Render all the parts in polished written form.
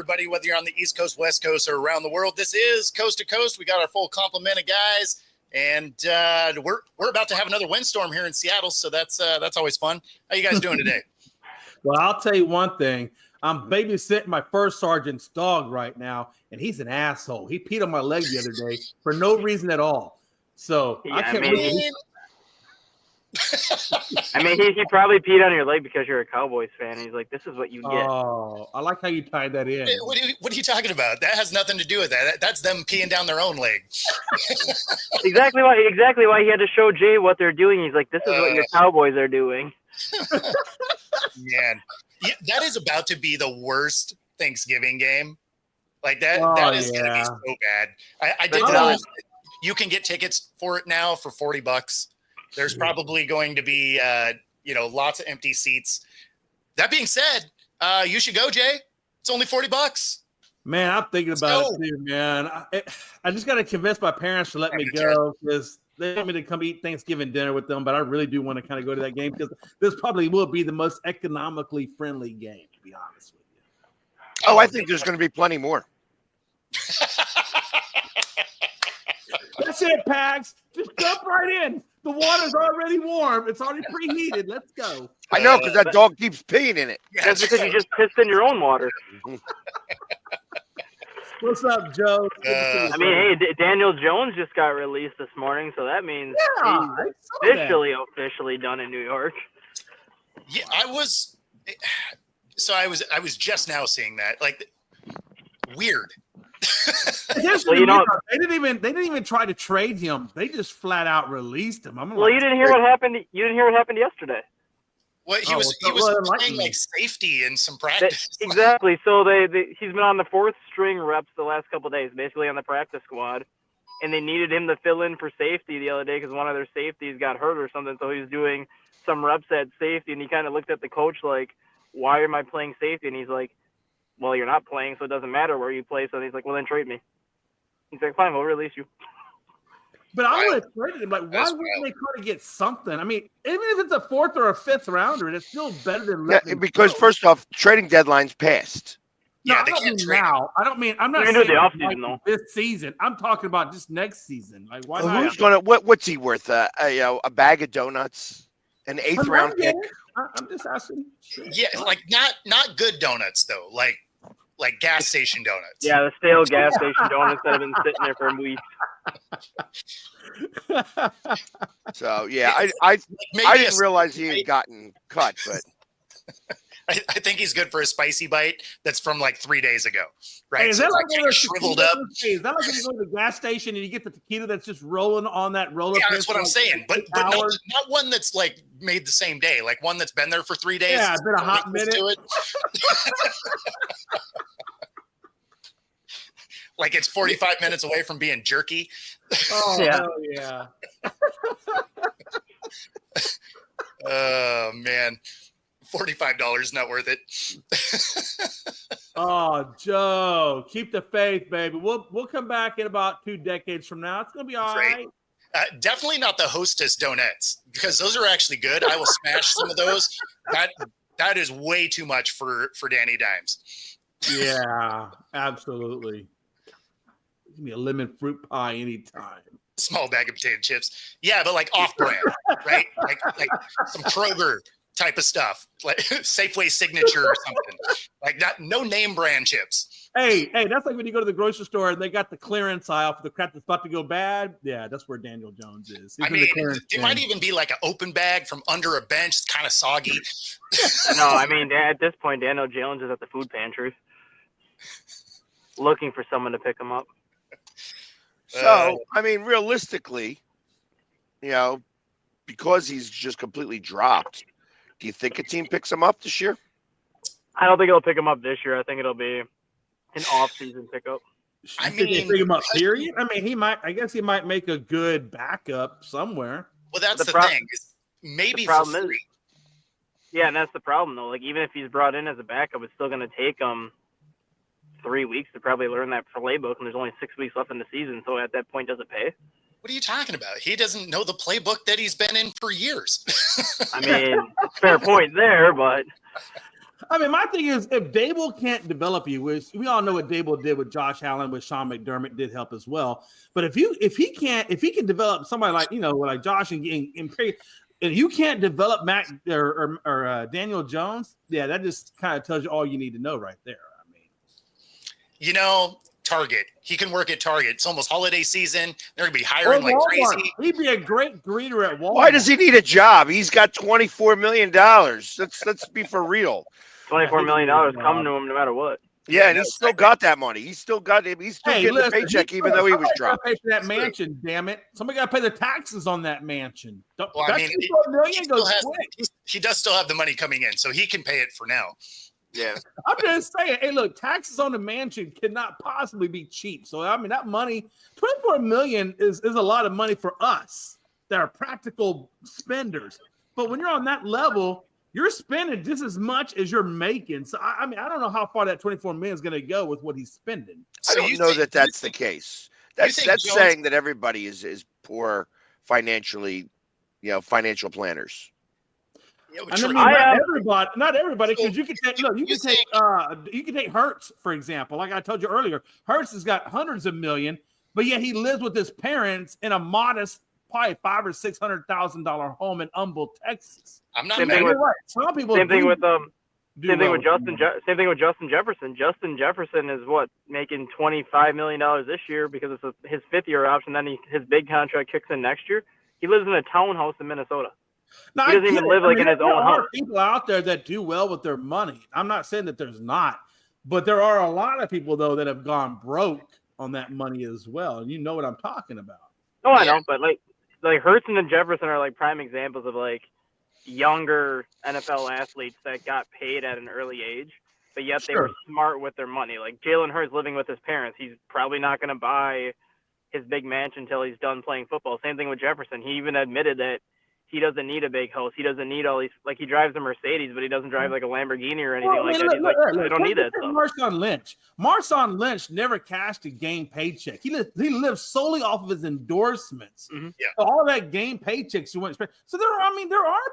everybody, whether you're on the East Coast, West Coast, or around the world. This is Coast to Coast. We got our full complement of guys, and we're about to have another windstorm here in Seattle, so that's always fun. How you guys doing today? Well, I'll tell you one thing. I'm babysitting my first sergeant's dog right now, and he's an asshole. He peed on my leg the other day for no reason at all. So Yeah, I can't wait. I mean, he probably peed on your leg because you're a Cowboys fan. And he's like, this is what you get. Oh, I like how you tied that in. What are you talking about? That has nothing to do with that. That's them peeing down their own leg. Exactly why he had to show Jay what they're doing. He's like, this is what your Cowboys are doing. Man, yeah, that is about to be the worst Thanksgiving game. Like that is going to be so bad. I did know you can get tickets for it now for $40. There's probably going to be, lots of empty seats. That being said, you should go, Jay. It's only $40. Man, I'm thinking about it too, man. I just got to convince my parents to let me go because they want me to come eat Thanksgiving dinner with them, but I really do want to kind of go to that game because this probably will be the most economically friendly game, to be honest with you. Oh, I think there's going to be plenty more. That's it, Pags. Just jump right in. The water's already warm. It's already preheated. Let's go. I know, because that dog keeps peeing in it. That's because you just pissed in your own water. What's up, Joe? I mean, hey, Daniel Jones just got released this morning, so that means he's officially done in New York. Yeah, I was just now seeing that. Like, weird. Well, they didn't even try to trade him. They just flat out released him. You didn't hear what happened. You didn't hear what happened yesterday. Well, he was playing like safety in some practice. Exactly. So he's been on the fourth string reps the last couple of days, basically on the practice squad, and they needed him to fill in for safety the other day because one of their safeties got hurt or something. So he was doing some reps at safety, and he kind of looked at the coach like, "Why am I playing safety?" And he's like, "Well, you're not playing, so it doesn't matter where you play." So he's like, "Well, then trade me." He's like, "Fine, we'll release you." But I would have traded him. Like, why wouldn't they try to get something? I mean, even if it's a fourth or a fifth rounder, it's still better than because first off, trading deadline's passed. No, I don't mean now. I'm not saying the offseason, though. This season. I'm talking about just next season. Like, why not? Who's gonna? What's he worth? A bag of donuts, an eighth round pick. I'm just asking. Yeah, like not good donuts though. Like gas station donuts. Yeah, the stale gas station donuts that have been sitting there for weeks. So yeah, I didn't realize he had gotten cut, but I think he's good for a spicy bite that's from like 3 days ago, right? Hey, is that like shriveled up? Is that like when you go to the gas station and you get the tequila that's just rolling on that roller? Yeah, that's what I'm saying. But not one that's like made the same day, like one that's been there for 3 days. Yeah, it's been a hot minute. To it. Like it's 45 minutes away from being jerky. Oh, yeah. Yeah. Oh, man. $45 not worth it. Oh, Joe, keep the faith, baby. We'll come back in about 2 decades from now. It's going to be all right. Definitely not the Hostess donuts because those are actually good. I will smash some of those. That is way too much for Danny Dimes. Yeah, absolutely. Give me a lemon fruit pie anytime. Small bag of potato chips. Yeah, but like off-brand, right? Like some Kroger type of stuff, like Safeway Signature or something. Like no name brand chips. Hey, that's like when you go to the grocery store and they got the clearance aisle for the crap that's about to go bad. Yeah, that's where Daniel Jones is. It might even be like an open bag from under a bench. It's kind of soggy. No, I mean, at this point, Daniel Jones is at the food pantry looking for someone to pick him up. So, I mean, realistically, because he's just completely dropped, do you think a team picks him up this year? I don't think it'll pick him up this year. I think it'll be an off-season pickup. I mean, they pick him up, period? I mean, I guess he might make a good backup somewhere. Well, that's the thing. Maybe for free. Yeah, and that's the problem, though. Like, even if he's brought in as a backup, it's still going to take him 3 weeks to probably learn that playbook, and there's only 6 weeks left in the season. So at that point, does it pay? What are you talking about? He doesn't know the playbook that he's been in for years. I mean, fair point there, but I mean, my thing is, if Dable can't develop you, which we all know what Dable did with Josh Allen, with Sean McDermott did help as well. But if he can develop somebody like like Josh and you can't develop Mac or Daniel Jones, yeah, that just kind of tells you all you need to know right there. I mean, Target. He can work at Target. It's almost holiday season. They're gonna be hiring like crazy. He'd be a great greeter at Walmart. Why does he need a job? He's got $24 million. Let's be for real. $24 million come to him no matter what. Yeah, and he's still got that money. He's still getting the paycheck, even though he was dropped. Pay for that mansion, damn it! Somebody got to pay the taxes on that mansion. He does still have the money coming in, so he can pay it for now. Yeah, I'm just saying. Hey, look, taxes on the mansion cannot possibly be cheap. So I mean, that money, $24 million is a lot of money for us that are practical spenders. But when you're on that level, you're spending just as much as you're making. So I mean, I don't know how far that $24 million is going to go with what he's spending. I don't know that that's the case. That's saying that everybody is poor financially, financial planners. Yeah, I mean, not everybody, because you can take Hurts, for example. Like I told you earlier, Hurts has got hundreds of million, but yet he lives with his parents in a modest, probably $500,000 or $600,000 home in Humble, Texas. I'm not same thing with some people. Same thing with Justin Jefferson. Justin Jefferson is making $25 million this year because it's his fifth-year option. Then his big contract kicks in next year. He lives in a townhouse in Minnesota. No, he doesn't even live in his own house. There are people out there that do well with their money. I'm not saying that there's not, but there are a lot of people though that have gone broke on that money as well. And you know what I'm talking about. Oh, I know, but like Hurts and Jefferson are like prime examples of like younger NFL athletes that got paid at an early age, but yet they were smart with their money. Like Jalen Hurts living with his parents, he's probably not going to buy his big mansion until he's done playing football. Same thing with Jefferson. He even admitted that he doesn't need a big house. He doesn't need all these. Like he drives a Mercedes, but he doesn't drive like a Lamborghini or anything like that. He's like, I don't need that stuff. Marshawn Lynch never cashed a game paycheck. He lives solely off of his endorsements. Mm-hmm. Yeah. So all that game paychecks you went straight. So there are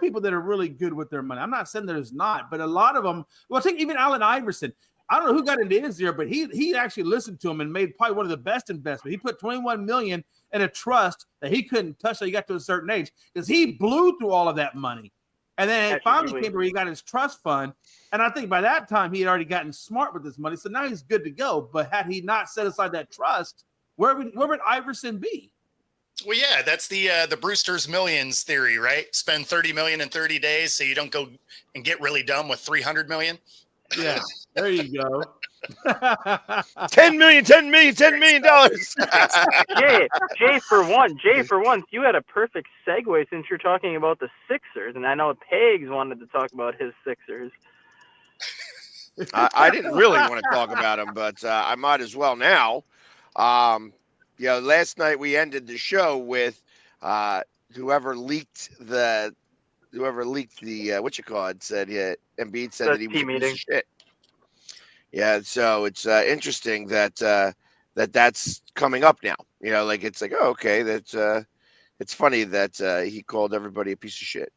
people that are really good with their money. I'm not saying there's not, but a lot of them. Well, I think even Allen Iverson. I don't know who got into his ear, but he actually listened to him and made probably one of the best investments. He put $21 million in a trust that he couldn't touch till he got to a certain age because he blew through all of that money. And then it finally came where he got his trust fund. And I think by that time he had already gotten smart with this money. So now he's good to go. But had he not set aside that trust, where would Iverson be? Well, yeah, that's the Brewster's Millions theory, right? Spend 30 million in 30 days so you don't go and get really dumb with 300 million. Yeah, there you go. $10 million. Jay, for once, you had a perfect segue since you're talking about the Sixers, and I know Pegs wanted to talk about his Sixers. I didn't really want to talk about him, but I might as well now. Last night we ended the show with whoever leaked the said Embiid said that he was a piece of shit. Yeah, so it's interesting that that's coming up now. It's like, oh, okay, that's it's funny that he called everybody a piece of shit.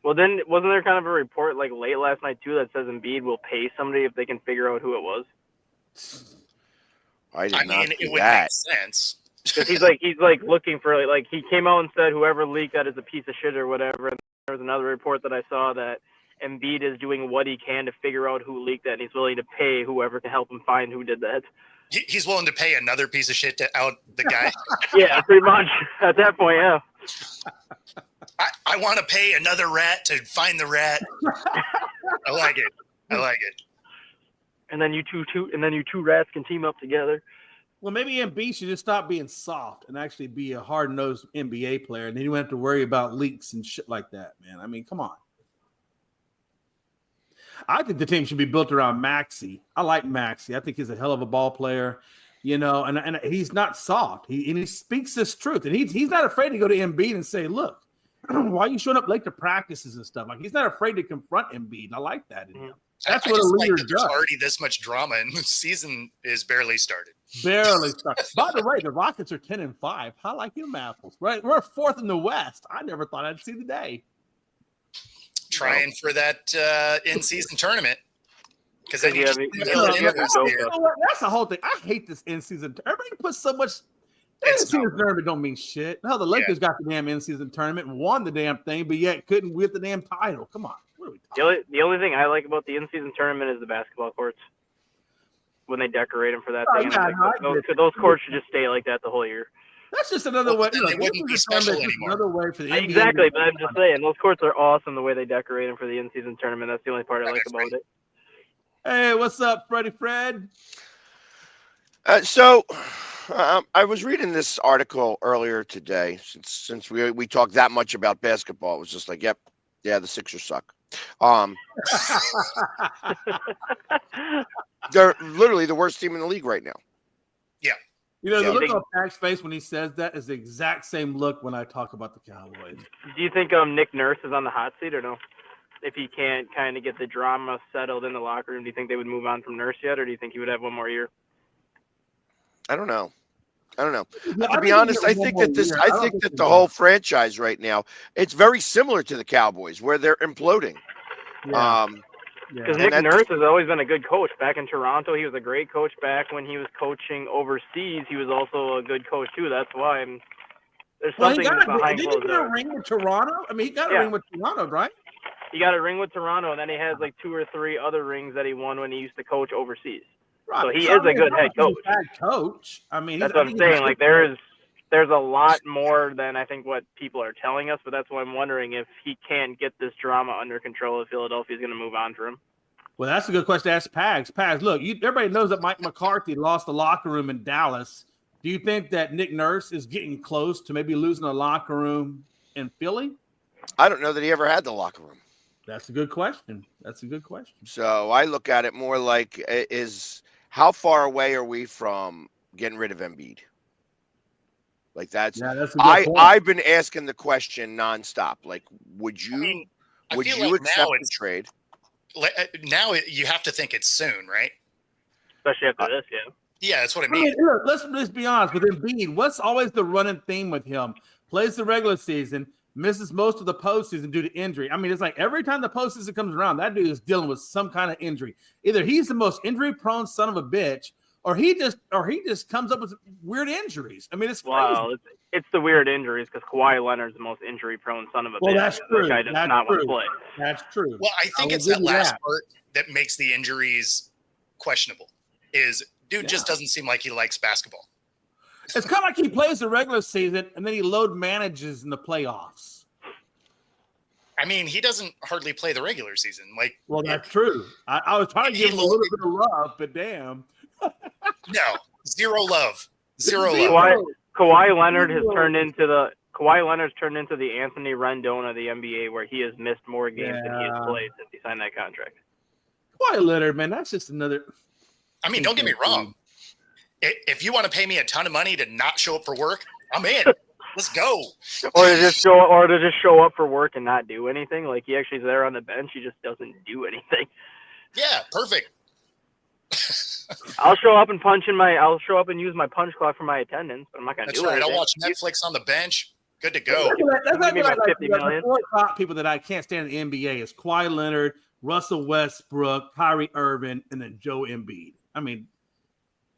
Well, then wasn't there kind of a report like late last night too that says Embiid will pay somebody if they can figure out who it was? I mean, it would make sense. Because he's like looking for like he came out and said whoever leaked that is a piece of shit or whatever. And there was another report that I saw that Embiid is doing what he can to figure out who leaked that, and he's willing to pay whoever can help him find who did that. He's willing to pay another piece of shit to out the guy. Yeah, pretty much. At that point, yeah. I want to pay another rat to find the rat. I like it. And then you two rats can team up together. Well, maybe Embiid should just stop being soft and actually be a hard-nosed NBA player, and then you won't have to worry about leaks and shit like that, man. I mean, come on. I think the team should be built around Maxey. I like Maxey. I think he's a hell of a ball player, and he's not soft. He speaks this truth, and he's not afraid to go to Embiid and say, "Look, why are you showing up late to practices and stuff?" Like he's not afraid to confront Embiid. I like that in him. That's what a leader does. There's already this much drama, and the season is barely started. By the way, the Rockets are 10-5. I like them apples, right? We're fourth in the West. I never thought I'd see the day. Trying for that in-season tournament. Because then that's the whole thing. I hate this in-season. Everybody puts so much. In-season tournament don't mean shit. Hell, the Lakers got the damn in-season tournament and won the damn thing, but yet couldn't win the damn title. Come on. What are we talking the only thing I like about the in-season tournament is the basketball courts. When they decorate them for that thing. Those courts should just stay like that the whole year. That's just another way. They wouldn't be special anymore. Another way for the NBA. Exactly, but I'm just saying, those courts are awesome the way they decorate them for the in-season tournament. That's the only part I like about it. Hey, what's up, Freddie Fred? So I was reading this article earlier today. Since we talked that much about basketball, it was just like, the Sixers suck. They're literally the worst team in the league right now. Yeah. The look on Pac's face when he says that is the exact same look when I talk about the Cowboys. Do you think Nick Nurse is on the hot seat or no? If he can't kind of get the drama settled in the locker room, do you think they would move on from Nurse yet, or do you think he would have one more year? I don't know. To be honest, I think that the whole franchise right now, it's very similar to the Cowboys, where they're imploding. Yeah. Because Nick Nurse has always been a good coach. Back in Toronto, he was a great coach. Back when he was coaching overseas, he was also a good coach too. That's why there's something behind closed doors. Did he get a ring with Toronto? I mean, he got a ring with Toronto, right? He got a ring with Toronto, and then he has like 2 or 3 other rings that he won when he used to coach overseas. Right. So he is a good head coach. I mean, that's what I'm saying. Like there's a lot more than I think what people are telling us, but that's why I'm wondering if he can't get this drama under control, if Philadelphia is going to move on for him. Well, that's a good question to ask Pags. Pags, look, everybody knows that Mike McCarthy lost the locker room in Dallas. Do you think that Nick Nurse is getting close to maybe losing the locker room in Philly? I don't know that he ever had the locker room. That's a good question. So I look at it more like how far away are we from getting rid of Embiid? Like that's a good point. I've been asking the question nonstop. Like, would you accept the trade? Now you have to think it's soon, right? Especially after this, yeah. Yeah, that's what I mean. Look, let's be honest. With Embiid, what's always the running theme with him? Plays the regular season, misses most of the postseason due to injury. I mean, it's like every time the postseason comes around, that dude is dealing with some kind of injury. Either he's the most injury-prone son of a bitch, or he just comes up with weird injuries. I mean, it's crazy. Well, it's the weird injuries because Kawhi Leonard's the most injury-prone son of a bitch. Well, that's true. Guy does not want to play. That's true. Well, I think it's that last part that makes the injuries questionable. Dude just doesn't seem like he likes basketball. It's kind of like he plays the regular season and then he load manages in the playoffs. I mean, he doesn't hardly play the regular season. Well, that's true. I was trying to give him a little bit of love, but damn. No, zero love. Kawhi Leonard has turned into the Anthony Rendon of the NBA, where he has missed more games than he has played since he signed that contract. Kawhi Leonard, man, that's just another. I mean, don't get me wrong. If you want to pay me a ton of money to not show up for work, I'm in. Let's go. Or to just show up for work and not do anything. Like he actually is there on the bench, he just doesn't do anything. Yeah, perfect. I'll show up and use my punch clock for my attendance, but I'm not gonna do anything. I'll watch Netflix on the bench. Good to go. That's like the 4 top people that I can't stand in the NBA is Kawhi Leonard, Russell Westbrook, Kyrie Irving, and then Joe Embiid. I mean,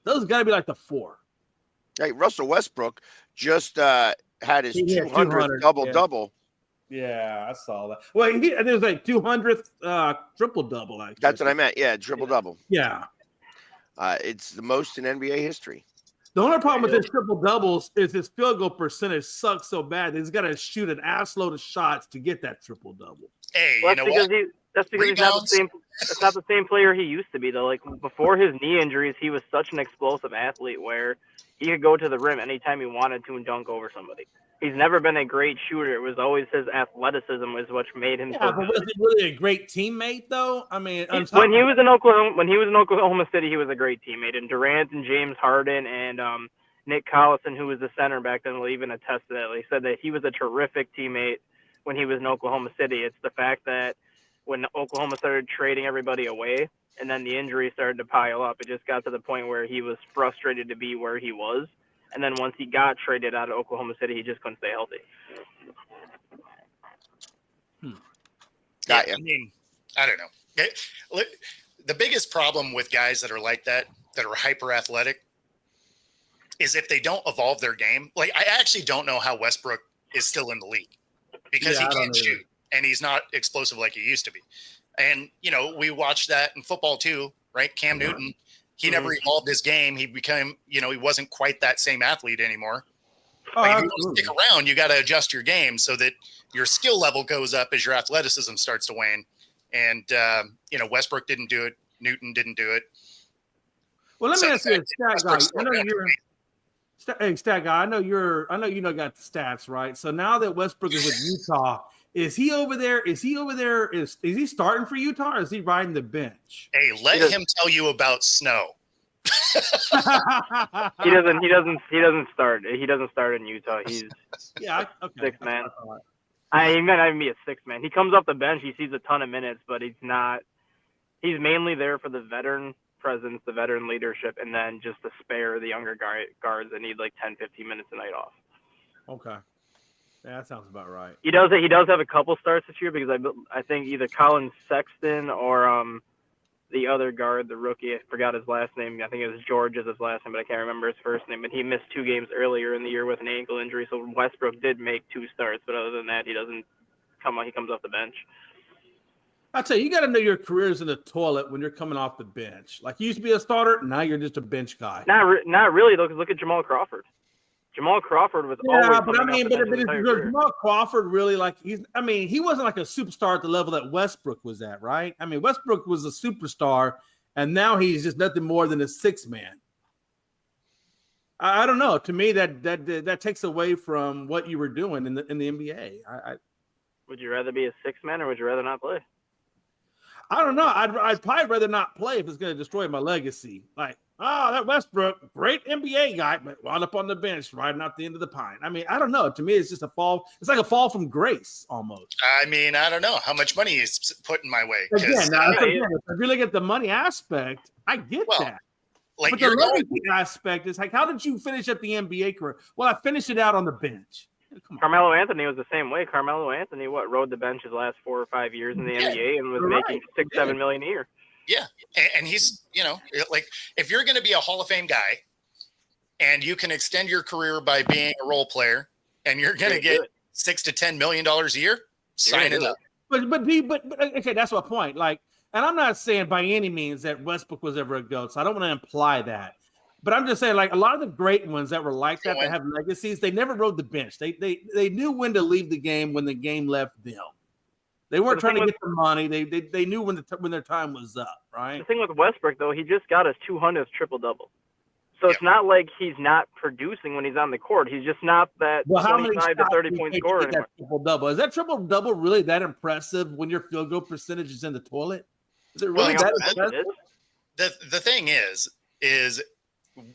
those got to be like the 4. Hey, Russell Westbrook just had his 200th double-double. Yeah, I saw that. Well, it was like 200th triple-double. Actually. That's what I meant. Yeah, triple-double. Yeah. It's the most in NBA history. The only problem with his triple-doubles is his field goal percentage sucks so bad that he's got to shoot an assload of shots to get that triple-double. Hey, you know what? That's because he's not the same. It's not the same player he used to be, though. Like before his knee injuries, he was such an explosive athlete where he could go to the rim anytime he wanted to and dunk over somebody. He's never been a great shooter. It was always his athleticism was what made him so good. Was he really a great teammate, though? I mean, when he was in Oklahoma City, he was a great teammate. And Durant and James Harden and Nick Collison, who was the center back then, will even attest to that. He said that he was a terrific teammate when he was in Oklahoma City. It's the fact that when Oklahoma started trading everybody away and then the injuries started to pile up, it just got to the point where he was frustrated to be where he was. And then once he got traded out of Oklahoma City, he just couldn't stay healthy. Yeah, I mean, I don't know. the biggest problem with guys that are like that are hyper athletic is if they don't evolve their game. Like, I actually don't know how Westbrook is still in the league because he can't shoot and he's not explosive like he used to be. And, we watched that in football too, right? Cam Newton, he never evolved his game. He became, he wasn't quite that same athlete anymore. Like, if you want to stick around, you got to adjust your game so that your skill level goes up as your athleticism starts to wane. And, Westbrook didn't do it. Newton didn't do it. Well, let me ask you, stat guy. I know you're stat guy. I know you got the stats, right? So now that Westbrook is with Utah, is he over there? Is he starting for Utah or is he riding the bench? Hey, let him tell you about snow. He doesn't start. He doesn't start in Utah. He's sixth man. He might not even be a sixth man. He comes off the bench. He sees a ton of minutes, but he's not. He's mainly there for the veteran presence, the veteran leadership, and then just to spare the younger guards that need like 10, 15 minutes a night off. Okay. Yeah, that sounds about right. He does have a couple starts this year because I think either Colin Sexton or the other guard, the rookie, I forgot his last name. I think it was George is his last name, but I can't remember his first name. But he missed 2 games earlier in the year with an ankle injury. So Westbrook did make 2 starts, but other than that, he doesn't come on. He comes off the bench. I tell you, you got to know your career's in the toilet when you're coming off the bench. Like, you used to be a starter, now you're just a bench guy. Not really though, because look at Jamal Crawford. Jamal Crawford was always. But Jamal Crawford really he wasn't like a superstar at the level that Westbrook was at, right? I mean, Westbrook was a superstar, and now he's just nothing more than a 6 man. I don't know. To me, that takes away from what you were doing in the NBA. Would you rather be a 6 man or would you rather not play? I don't know. I'd probably rather not play if it's going to destroy my legacy. Like, that Westbrook, great NBA guy, but wound up on the bench riding out the end of the pine. I mean, I don't know. To me, it's just a fall. It's like a fall from grace almost. I mean, I don't know how much money he's putting my way. Again, if you look at the money aspect, I get that. Like, but the legacy aspect is like, how did you finish up the NBA career? Well, I finished it out on the bench. Carmelo Anthony was the same way. Carmelo Anthony, rode the bench his last 4 or 5 years in the NBA and was making $6-7 million a year. Yeah, and he's, like, if you're going to be a Hall of Fame guy and you can extend your career by being a role player and you're going to get $6 to $10 million a year, sign it up. But okay, that's my point. Like, and I'm not saying by any means that Westbrook was ever a GOAT, so I don't want to imply that. But I'm just saying, like, a lot of the great ones that were like that have legacies, they never rode the bench. They knew when to leave the game when the game left them. They weren't trying to get the money. They knew when their time was up, right? The thing with Westbrook, though, he just got his 200th triple-double. So it's not like he's not producing when he's on the court. He's just not that 25 to 30-point scorer anymore. Triple-double. Is that triple-double really that impressive when your field goal percentage is in the toilet? Is it really that impressive? The thing is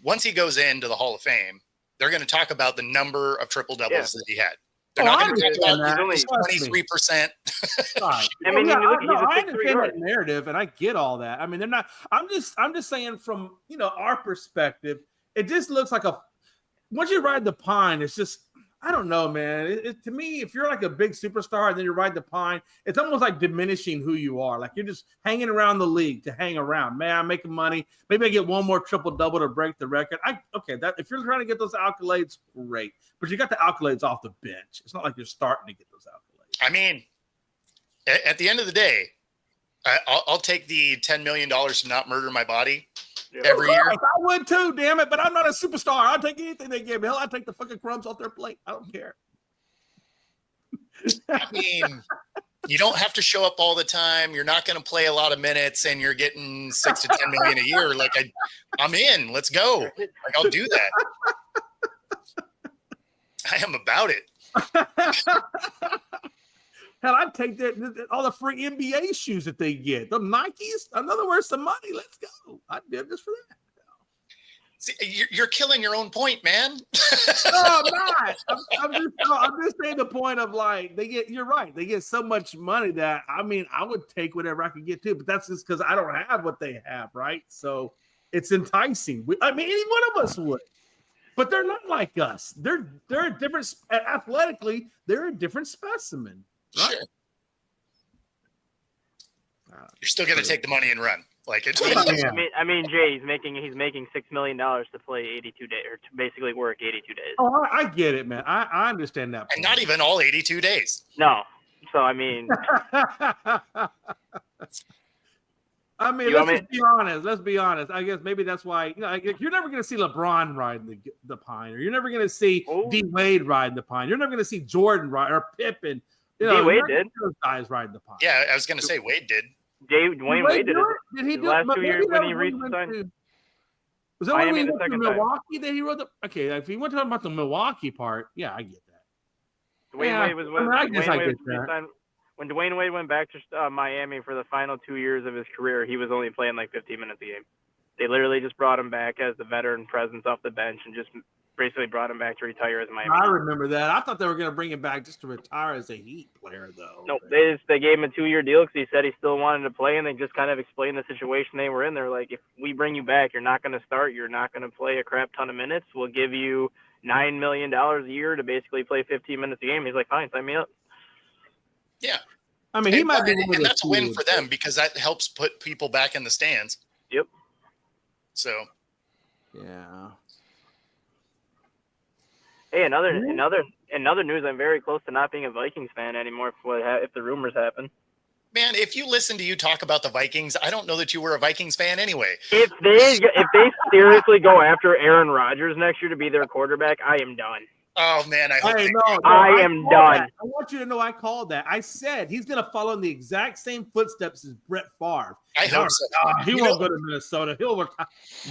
once he goes into the Hall of Fame, they're going to talk about the number of triple doubles that he had. They're not going to talk about 23%. I mean, I understand that narrative, and I get all that. I mean, they're not. I'm just saying from our perspective, it just looks like once you ride the pine, it's just. I don't know, man. To me, if you're like a big superstar and then you ride the pine, it's almost like diminishing who you are. Like, you're just hanging around the league to hang around. Man, I'm making money. Maybe I get one more triple-double to break the record. If you're trying to get those accolades, great. But you got the accolades off the bench. It's not like you're starting to get those accolades. I mean, at the end of the day, I'll take the $10 million to not murder my body. Every year. I would too, damn it, but I'm not a superstar. I'll take anything they give me. Hell, I'll take the fucking crumbs off their plate. I don't care. I mean, you don't have to show up all the time. You're not going to play a lot of minutes and you're getting $6 to $10 million a year. Like, I'm in. Let's go. Like, I'll do that. I am about it. Hell, I'd take all the free NBA shoes that they get. The Nikes, another worth some money. Let's go. I'd do it just for that. See, you're killing your own point, man. No, I'm not. I'm just saying the point of, like, you're right. They get so much money that, I mean, I would take whatever I could get too, but that's just because I don't have what they have, right? So it's enticing. I mean, any one of us would. But they're not like us. They're a different, athletically, they're a different specimen. Right. Sure. You're still going to take the money and run. Like it's I mean, Jay, he's making $6 million to play 82 days, or to basically work 82 days. Oh, I get it, man. I understand that. And not even all 82 days. No. So I mean, let's be honest. Let's be honest. I guess maybe that's why you're never going to see LeBron ride the pine, or you're never going to see D Wade ride the pine. You're never going to see Jordan ride or Pippen. D Wade did. Those guys ride the pine. Yeah, I was going to say Wade did. Dwayne Wade did it. Did he do it? Last 2 years when he reached was that when he went to Milwaukee that he rode the? Okay, if he went to about the Milwaukee part, yeah, I get that. Dwayne Wade was when Dwayne Wade went back to Miami for the final 2 years of his career. He was only playing like 15 minutes a game. They literally just brought him back as the veteran presence off the bench and just basically brought him back to retire as Miami. I remember that. I thought they were going to bring him back just to retire as a Heat player, though. No, they gave him a 2-year deal because he said he still wanted to play, and they just kind of explained the situation they were in. They're like, if we bring you back, you're not going to start, you're not going to play a crap ton of minutes. We'll give you $9 million a year to basically play 15 minutes a game. He's like, fine, sign me up. Yeah. I mean, he might be, and that's a win for them because that helps put people back in the stands. Yep. So. Yeah. Hey, another news. I'm very close to not being a Vikings fan anymore. If the rumors happen. Man, if you listen to you talk about the Vikings, I don't know that you were a Vikings fan anyway. If they seriously go after Aaron Rodgers next year to be their quarterback, I am done. Oh man, I am done. I want you to know I called that. I said he's going to follow in the exact same footsteps as Brett Favre. I hope so. He won't go to Minnesota.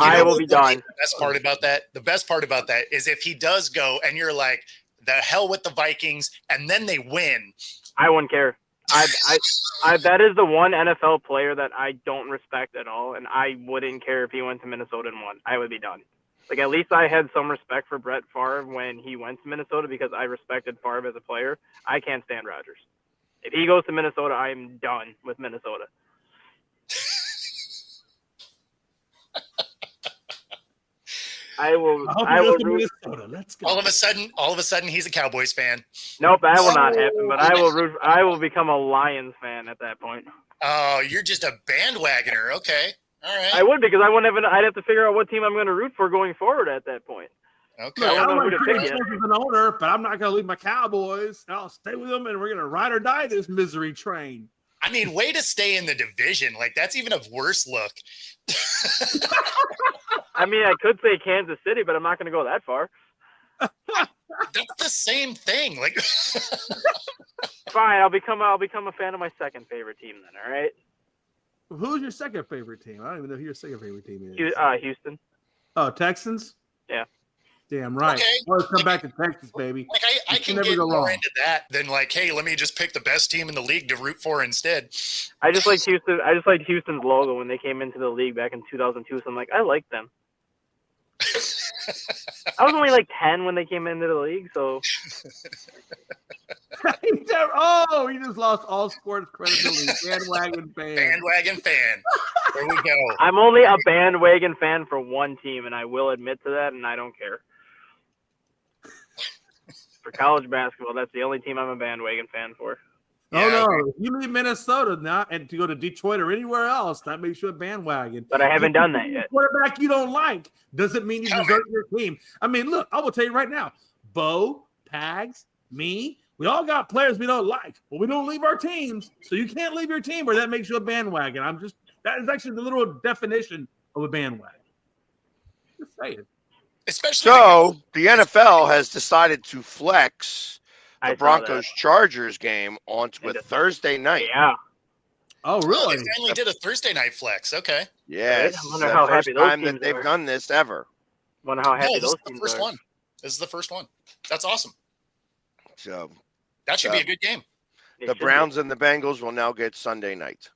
I will be done. The best part about that is if he does go and you're like, the hell with the Vikings, and then they win. I wouldn't care. That is the one NFL player that I don't respect at all, and I wouldn't care if he went to Minnesota and won. I would be done. Like, at least I had some respect for Brett Favre when he went to Minnesota because I respected Favre as a player. I can't stand Rodgers. If he goes to Minnesota, I am done with Minnesota. I will Minnesota. Let's go. All of a sudden, he's a Cowboys fan. Nope, that will not happen. But I will become a Lions fan at that point. Oh, you're just a bandwagoner. Okay, all right. I would because I'd have to figure out what team I'm going to root for going forward at that point. Okay. Look, I don't know who to pick as an owner, but I'm not going to leave my Cowboys. I'll stay with them, and we're going to ride or die this misery train. I mean, way to stay in the division. Like, that's even a worse look. I mean, I could say Kansas City, but I'm not going to go that far. That's the same thing. Like, fine, I'll become a fan of my second favorite team then. All right. Who's your second favorite team? I don't even know who your second favorite team is. Houston. Oh, Texans. Yeah. Damn right. Okay. Let's come back to Texas, baby. Like I can get more into that than like, hey, let me just pick the best team in the league to root for instead. I just like Houston. I just liked Houston's logo when they came into the league back in 2002. So I'm like, I like them. I was only like 10 when they came into the league, so. Oh, he just lost all sports credibility. Bandwagon fan. Bandwagon fan. There we go. I'm only a bandwagon fan for one team, and I will admit to that, and I don't care. For college basketball, that's the only team I'm a bandwagon fan for. Oh, no. You leave Minnesota now and to go to Detroit or anywhere else, that makes you a bandwagon. But I haven't done that yet. Quarterback you don't like doesn't mean you desert your team. I mean, look, I will tell you right now, Bo, Pags, me, we all got players we don't like, but we don't leave our teams. So you can't leave your team or that makes you a bandwagon. That is actually the literal definition of a bandwagon. Just saying. Especially the NFL has decided to flex the Broncos-Chargers game onto a Thursday night. Yeah. Oh, really? They finally did a Thursday night flex. Okay. Yes. I wonder how happy those time teams that they've are. done this ever. Wonder how happy those teams first are. one. This is the first one. That's awesome. So that should be a good game. The Browns and the Bengals will now get Sunday night.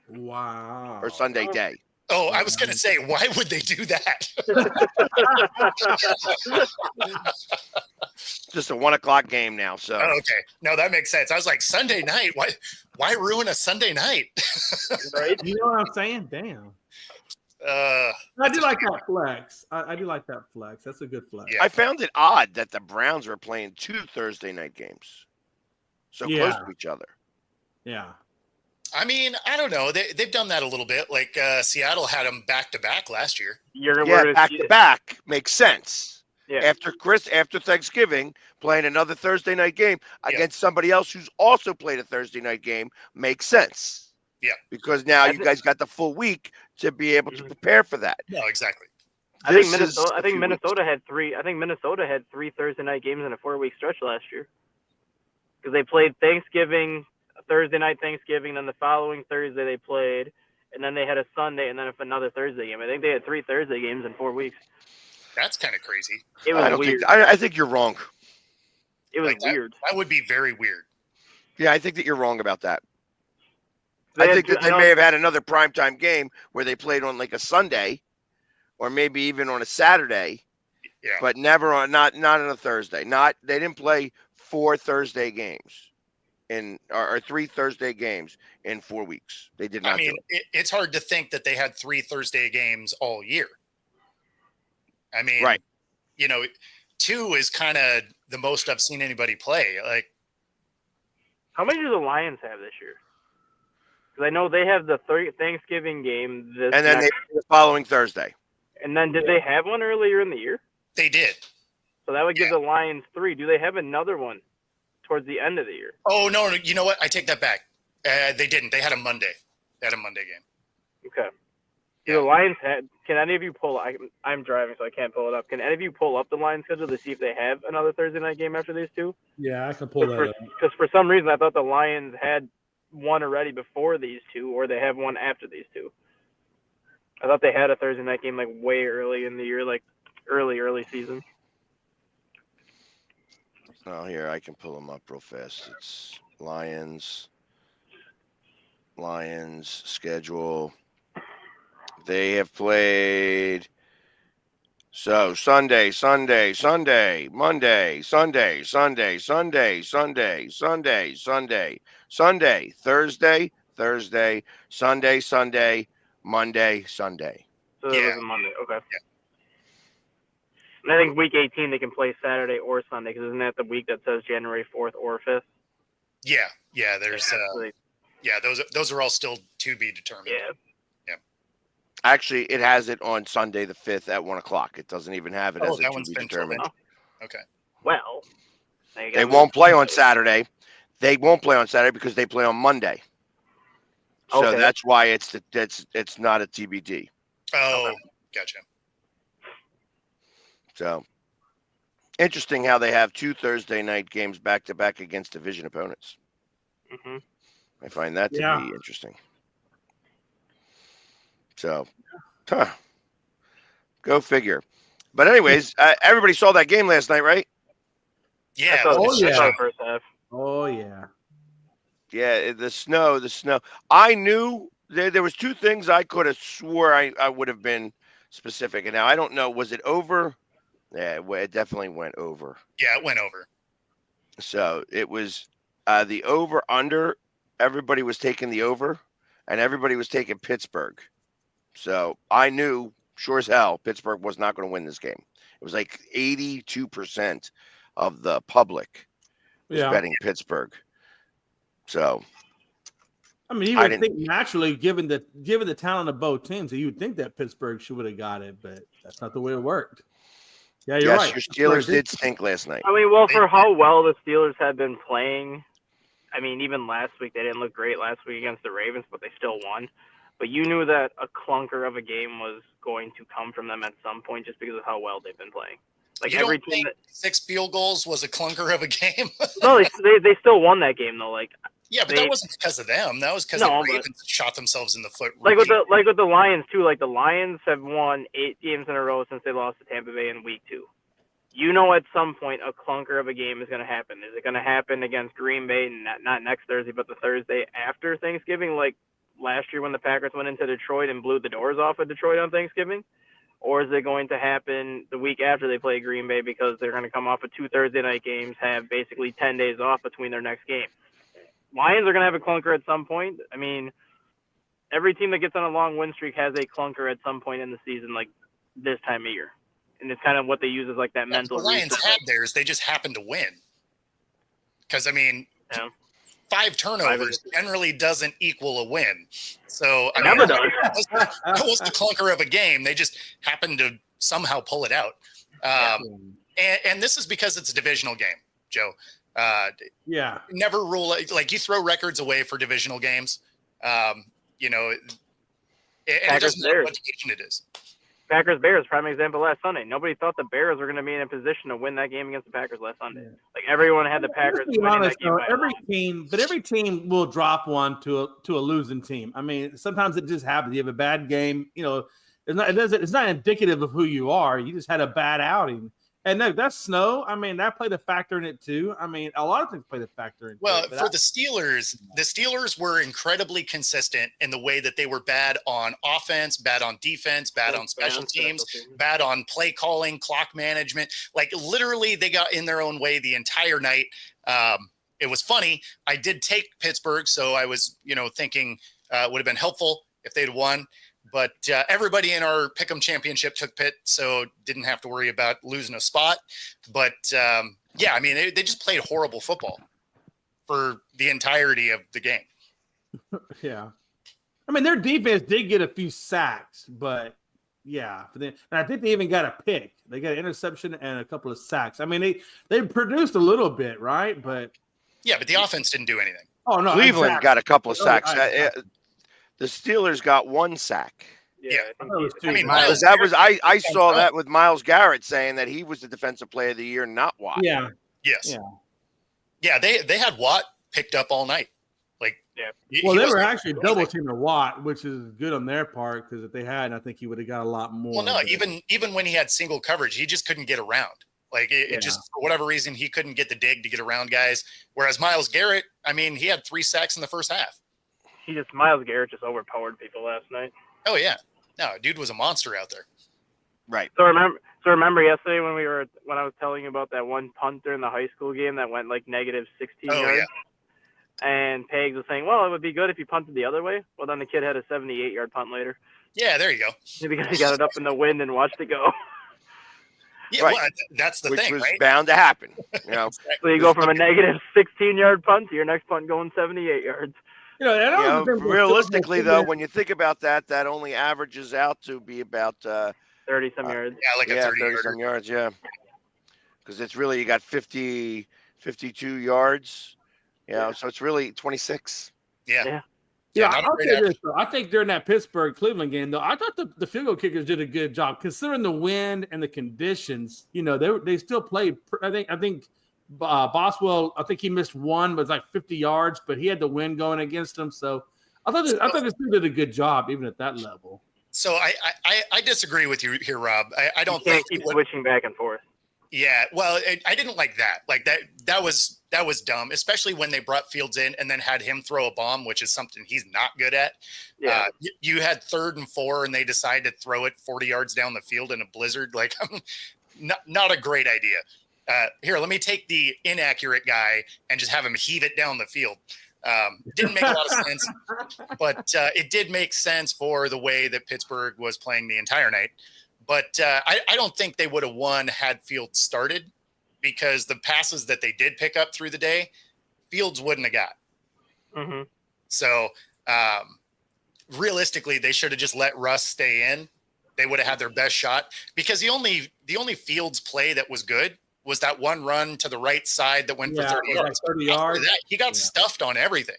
Wow. Or Sunday day. Oh, I was going to say, why would they do that? Just a 1:00 game now. So okay, no, that makes sense. I was like, Sunday night. Why ruin a Sunday night? Right? You know what I'm saying? Damn. I do like that flex. I do like that flex. That's a good flex. Yeah. I found it odd that the Browns were playing 2 Thursday night games so close to each other. Yeah. I mean, I don't know. They've done that a little bit. Like Seattle had them back to back last year. Back to back makes sense. Yeah. After Thanksgiving, playing another Thursday night game against somebody else who's also played a Thursday night game makes sense. Yeah. Because now you guys got the full week to be able to prepare for that. No, exactly. I think Minnesota had three. I think Minnesota had 3 Thursday night games in a 4-week stretch last year. Because they played Thanksgiving, Thursday night Thanksgiving, then the following Thursday they played, and then they had a Sunday, and then another Thursday game. I think they had 3 Thursday games in 4 weeks. That's kind of crazy. It was weird. I think you're wrong. It was weird. That would be very weird. Yeah, I think that you're wrong about that. I think that they may have had another primetime game where they played on like a Sunday, or maybe even on a Saturday. Yeah. But never on not on a Thursday. They didn't play 4 Thursday games or 3 Thursday games in 4 weeks. They did not. I mean, it's hard to think that they had 3 Thursday games all year. I mean, right. 2 is kind of the most I've seen anybody play. Like, how many do the Lions have this year? Because I know they have the Thanksgiving game and then they the following Thursday. And then did they have one earlier in the year? They did. So that would give the Lions 3. Do they have another one towards the end of the year? Oh, no. You know what? I take that back. They didn't. They had a Monday. They had a Monday game. Okay. The Lions had. Can any of you pull? I'm driving, so I can't pull it up. Can any of you pull up the Lions schedule to see if they have another Thursday night game after these 2? Yeah, I can pull that up. Because for some reason I thought the Lions had one already before these 2, or they have one after these 2. I thought they had a Thursday night game like way early in the year, like early season. Oh, here I can pull them up real fast. It's Lions schedule. They have played Sunday, Monday, Sunday, Thursday, Sunday, Monday, Sunday. So that was a Monday. Okay. Yeah. And I think week 18 they can play Saturday or Sunday, because isn't that the week that says January 4th or 5th? Yeah. There's those are all still to be determined. Yeah. Actually, it has it on Sunday the 5th at 1:00. It doesn't even have it as a to be determined. Okay. Well, they won't play on Saturday. They won't play on Saturday because they play on Monday. So that's why it's not a TBD. Oh, gotcha. So interesting how they have 2 Thursday night games back to back against division opponents. Mm-hmm. I find that to be interesting. So, go figure. But anyways, everybody saw that game last night, right? Yeah. First half. Oh yeah. Yeah, the snow. I knew there was 2 things I could have swore I would have been specific. And now I don't know. Was it over? Yeah, it definitely went over. Yeah, it went over. So it was the over under. Everybody was taking the over, and everybody was taking Pittsburgh. So I knew, sure as hell, Pittsburgh was not going to win this game. It was like 82% of the public was betting Pittsburgh. So, I mean, you would think naturally, given the talent of both teams, you would think that Pittsburgh should have got it, but that's not the way it worked. Yeah, you're right. Your Steelers did stink last night. I mean, well, for how well the Steelers have been playing, I mean, even last week they didn't look great last week against the Ravens, but they still won. But you knew that a clunker of a game was going to come from them at some point, just because of how well they've been playing. Like you don't think 6 field goals was a clunker of a game? No, they still won that game though. Like yeah, but that wasn't because of them. That was because the Ravens shot themselves in the foot. Like with the Lions too. Like the Lions have won 8 games in a row since they lost to Tampa Bay in week 2. You know, at some point a clunker of a game is going to happen. Is it going to happen against Green Bay? Not next Thursday, but the Thursday after Thanksgiving, like last year when the Packers went into Detroit and blew the doors off of Detroit on Thanksgiving? Or is it going to happen the week after they play Green Bay, because they're going to come off of 2 Thursday night games, have basically 10 days off between their next game? Lions are going to have a clunker at some point. I mean, every team that gets on a long win streak has a clunker at some point in the season, like this time of year. And it's kind of what they use as like that mental. The Lions had theirs. They just happened to win. Because, I mean, 5 turnovers generally doesn't equal a win. So I never mean, does. that was the clunker of a game. They just happened to somehow pull it out. And this is because it's a divisional game, Joe. Never rule like you throw records away for divisional games. You know, and it doesn't matter what division it is. Packers-Bears, prime example last Sunday. Nobody thought the Bears were going to be in a position to win that game against the Packers last Sunday. Like everyone had the Packers winning that game. Every team will drop one to a losing team. I mean, sometimes it just happens. You have a bad game. You know, it's not indicative of who you are. You just had a bad outing. And that's snow. I mean, that played a factor in it too. I mean, a lot of things played a factor in it. Well, for the Steelers were incredibly consistent in the way that they were bad on offense, bad on defense, bad on special teams, bad on play calling, clock management. Like literally they got in their own way the entire night. It was funny. I did take Pittsburgh, so I was, thinking it would have been helpful if they'd won. But everybody in our Pick'em championship took Pitt, so didn't have to worry about losing a spot. But, I mean, they just played horrible football for the entirety of the game. Yeah. I mean, their defense did get a few sacks, but, and I think they even got a pick. They got an interception and a couple of sacks. I mean, they produced a little bit, right? But yeah, but the offense didn't do anything. Oh, no. Cleveland got a couple of sacks. The Steelers got 1 sack. Yeah, I mean, I saw that with Myles Garrett saying that he was the defensive player of the year, not Watt. Yeah. Yes. Yeah. They had Watt picked up all night. Well, they were actually double teaming Watt, which is good on their part because if they had, I think he would have got a lot more. Well, no, even when he had single coverage, he just couldn't get around. It just for whatever reason he couldn't get the dig to get around guys. Whereas Myles Garrett, I mean, he had 3 sacks in the first half. Myles Garrett just overpowered people last night. Oh yeah, no, dude was a monster out there. Right. So remember yesterday when I was telling you about that one punt during the high school game that went like negative 16 yards. Yeah. And Pags was saying, well, it would be good if you punted the other way. Well, then the kid had a 78-yard punt later. Yeah, there you go. Because he got it up in the wind and watched it go. Yeah, right. Well, that's the thing, was right? Bound to happen. So you go from a negative 16-yard punt to your next punt going 78 yards. Realistically, though, when you think about that only averages out to be about 30-some yards. Yeah, like a 30-some yards, yeah. Because it's really, you got 50, 52 yards. So it's really 26. Yeah. I'll say this, though. I think during that Pittsburgh-Cleveland game, though, I thought the field goal kickers did a good job. Considering the wind and the conditions, they still played. I think Boswell, I think he missed one, but it's like 50 yards, but he had the wind going against him. So I thought this dude did a good job, even at that level. So I disagree with you here, Rob. I don't think keep switching back and forth. Yeah, well, I didn't like that. Like that was dumb, especially when they brought Fields in and then had him throw a bomb, which is something he's not good at. Yeah. You had 3rd and 4, and they decided to throw it 40 yards down the field in a blizzard. Like, not a great idea. Here, let me take the inaccurate guy and just have him heave it down the field. Didn't make a lot of sense, but it did make sense for the way that Pittsburgh was playing the entire night. But I don't think they would have won had Fields started, because the passes that they did pick up through the day, Fields wouldn't have got. Mm-hmm. So realistically, they should have just let Russ stay in. They would have had their best shot, because the only Fields play that was good was that one run to the right side that went for 30 yards. 30 yards. That, he got stuffed on everything.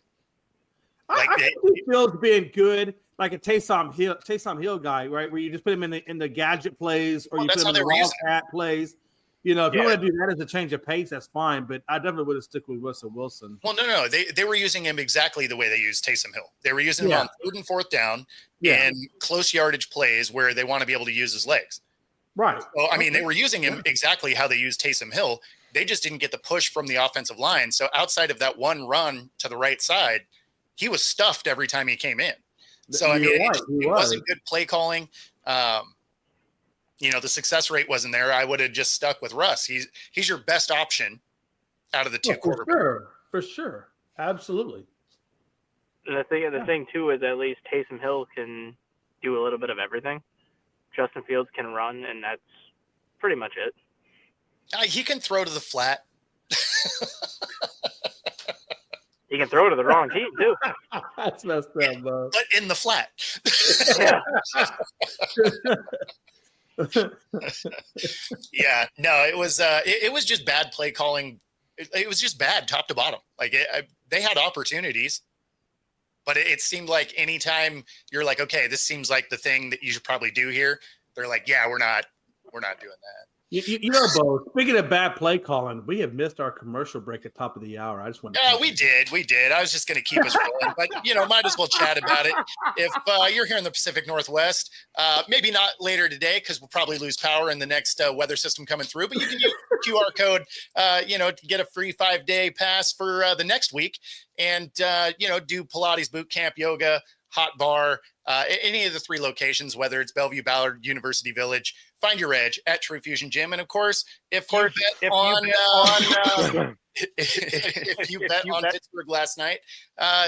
I think Fields being good, like a Taysom Hill guy, right? Where you just put him in the gadget plays, or you put him in the wildcat plays. If you want to do that as a change of pace, that's fine. But I definitely would have stuck with Russell Wilson. Well, no. They were using him exactly the way they used Taysom Hill. They were using him on 3rd and 4th down in close yardage plays where they want to be able to use his legs. Right. So, I mean, they were using him exactly how they used Taysom Hill. They just didn't get the push from the offensive line. So outside of that one run to the right side, he was stuffed every time he came in. So, I mean, it wasn't good play calling. The success rate wasn't there. I would have just stuck with Russ. He's your best option out of the two quarterbacks. For sure. Absolutely. And the thing too is at least Taysom Hill can do a little bit of everything. Justin Fields can run, and that's pretty much it. He can throw to the flat. He can throw to the wrong team too. That's messed up, bro. But in the flat. Yeah. Yeah, no, it was just bad play calling. It was just bad top to bottom. Like they had opportunities, but it seemed like anytime you're like, okay, this seems like the thing that you should probably do here. They're like, yeah, we're not doing that. You know, Bo, speaking of bad play calling, we have missed our commercial break at top of the hour. I just want to. Yeah, we did. I was just going to keep us rolling, but might as well chat about it. If you're here in the Pacific Northwest, maybe not later today because we'll probably lose power in the next weather system coming through. But you can use QR code, to get a free 5-day pass for the next week, and do Pilates boot camp, yoga, hot bar, any of the 3 locations, whether it's Bellevue, Ballard, University Village. Find your edge at True Fusion Gym, and of course, if you bet on Pittsburgh last night,